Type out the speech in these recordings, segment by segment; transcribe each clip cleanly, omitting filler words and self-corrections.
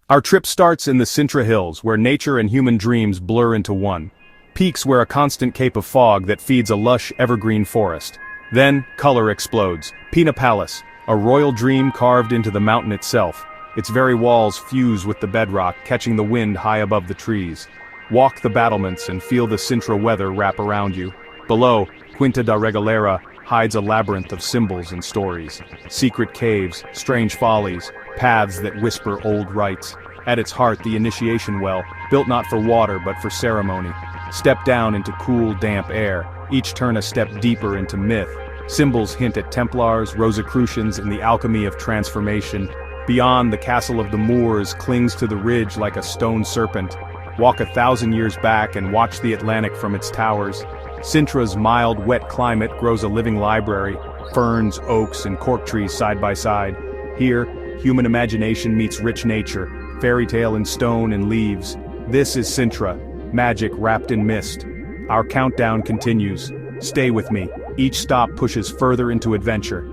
Our trip starts in the Sintra Hills, where nature and human dreams blur into one. Peaks where a constant cape of fog that feeds a lush, evergreen forest. Then, color explodes. Pina Palace, a royal dream carved into the mountain itself. Its very walls fuse with the bedrock, catching the wind high above the trees. Walk the battlements and feel the Sintra weather wrap around you. Below, Quinta da Regalera hides a labyrinth of symbols and stories. Secret caves, strange follies, paths that whisper old rites. At its heart, the initiation well, built not for water but for ceremony. Step down into cool, damp air, each turn a step deeper into myth. Symbols hint at Templars, Rosicrucians, and the alchemy of transformation. Beyond, the castle of the Moors clings to the ridge like a stone serpent. Walk 1,000 years back and watch the Atlantic from its towers. Sintra's mild, wet climate grows a living library, ferns, oaks, and cork trees side by side. Here, human imagination meets rich nature, fairy tale in stone and leaves. This is Sintra, magic wrapped in mist. Our countdown continues. Stay with me. Each stop pushes further into adventure.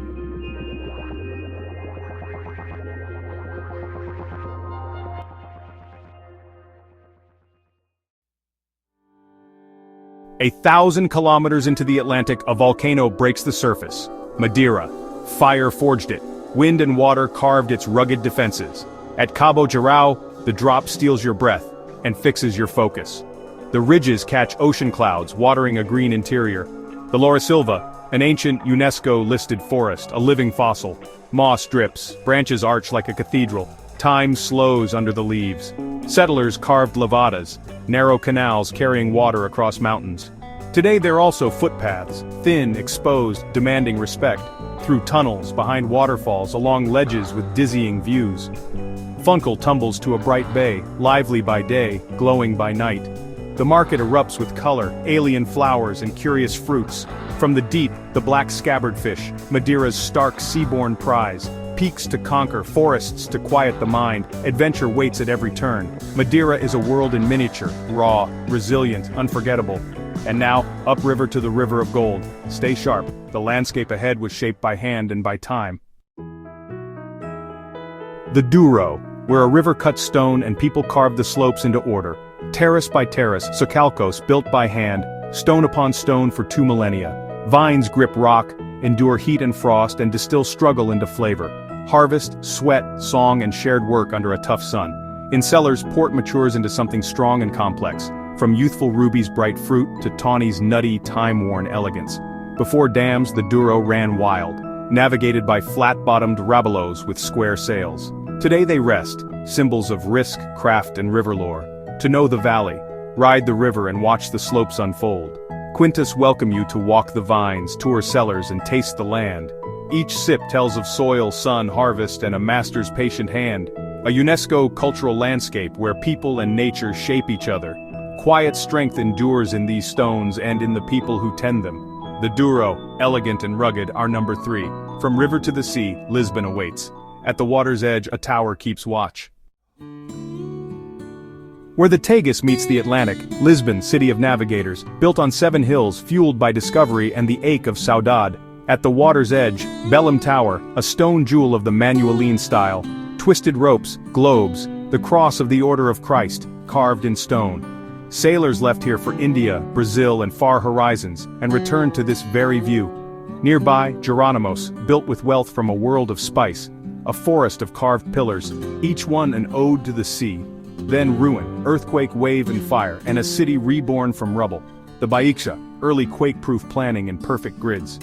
A 1,000 kilometers into the Atlantic, a volcano breaks the surface. Madeira. Fire forged it. Wind and water carved its rugged defenses. At Cabo Jarau, the drop steals your breath and fixes your focus. The ridges catch ocean clouds, watering a green interior. The Laura Silva, an ancient UNESCO-listed forest, a living fossil. Moss drips, branches arch like a cathedral. Time slows under the leaves. Settlers carved levadas, narrow canals carrying water across mountains. Today they're also footpaths, thin, exposed, demanding respect, through tunnels, behind waterfalls, along ledges with dizzying views. Funchal tumbles to a bright bay, lively by day, glowing by night. The market erupts with color, alien flowers, and curious fruits. From the deep, the black scabbard fish, Madeira's stark seaborne prize. Peaks to conquer, forests to quiet the mind, adventure waits at every turn. Madeira is a world in miniature, raw, resilient, unforgettable. And now, upriver to the river of gold. Stay sharp, the landscape ahead was shaped by hand and by time. The Douro, where a river cuts stone and people carve the slopes into order. Terrace by terrace, Socalcos built by hand, stone upon stone for 2 millennia. Vines grip rock, endure heat and frost, and distill struggle into flavor. Harvest, sweat, song, and shared work under a tough sun. In cellars, port matures into something strong and complex, from youthful ruby's bright fruit to tawny's nutty, time-worn elegance. Before dams, the Douro ran wild, navigated by flat-bottomed rabelos with square sails. Today they rest, symbols of risk, craft, and river lore. To know the valley, ride the river and watch the slopes unfold. Quintas welcome you to walk the vines, tour cellars, and taste the land. Each sip tells of soil, sun, harvest, and a master's patient hand. A UNESCO cultural landscape where people and nature shape each other. Quiet strength endures in these stones and in the people who tend them. The Douro, elegant and rugged, are number 3. From river to the sea, Lisbon awaits. At the water's edge, a tower keeps watch. Where the Tagus meets the Atlantic, Lisbon, city of navigators, built on 7 hills, fueled by discovery and the ache of saudade. At the water's edge, Belém Tower, a stone jewel of the Manueline style. Twisted ropes, globes, the cross of the Order of Christ, carved in stone. Sailors left here for India, Brazil, and far horizons, and returned to this very view. Nearby, Geronimos, built with wealth from a world of spice. A forest of carved pillars, each one an ode to the sea. Then ruin, earthquake, wave, and fire, and a city reborn from rubble. The Baixa, early quake-proof planning in perfect grids.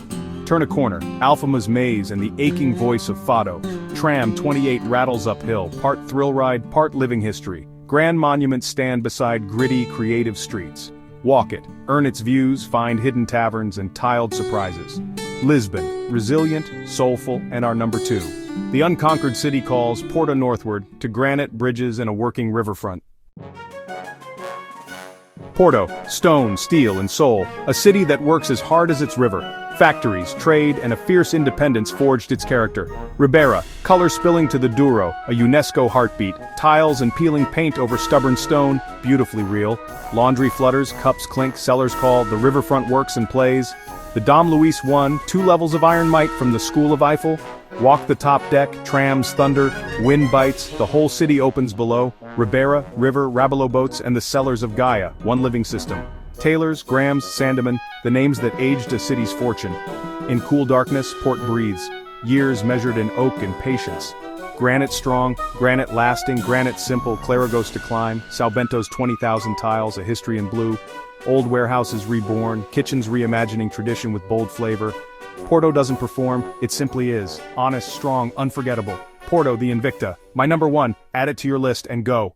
Turn a corner, Alfama's maze and the aching voice of Fado. Tram 28 rattles uphill, part thrill ride, part living history. Grand monuments stand beside gritty, creative streets. Walk it, earn its views, find hidden taverns and tiled surprises. Lisbon, resilient, soulful, and our number 2. The unconquered city calls Porto northward, to granite bridges and a working riverfront. Porto, stone, steel, and soul, a city that works as hard as its river. Factories, trade, and a fierce independence forged its character. Ribeira, color spilling to the Douro, a UNESCO heartbeat. Tiles and peeling paint over stubborn stone, beautifully real. Laundry flutters, cups clink, sellers call, the riverfront works and plays. The Dom Luis I, 2 levels of iron might from the School of Eiffel. Walk the top deck, trams thunder, wind bites, the whole city opens below. Ribera, river, Rabelow boats, and the cellars of Gaia, one living system. Taylors, Grahams, Sandeman, the names that aged a city's fortune. In cool darkness, port breathes, years measured in oak and patience. Granite strong, granite lasting, granite simple, Claragos to climb, Salbento's 20,000 tiles, a history in blue. Old warehouses reborn, kitchens reimagining tradition with bold flavor. Porto doesn't perform, it simply is. Honest, strong, unforgettable. Porto the Invicta. My number one, add it to your list and go.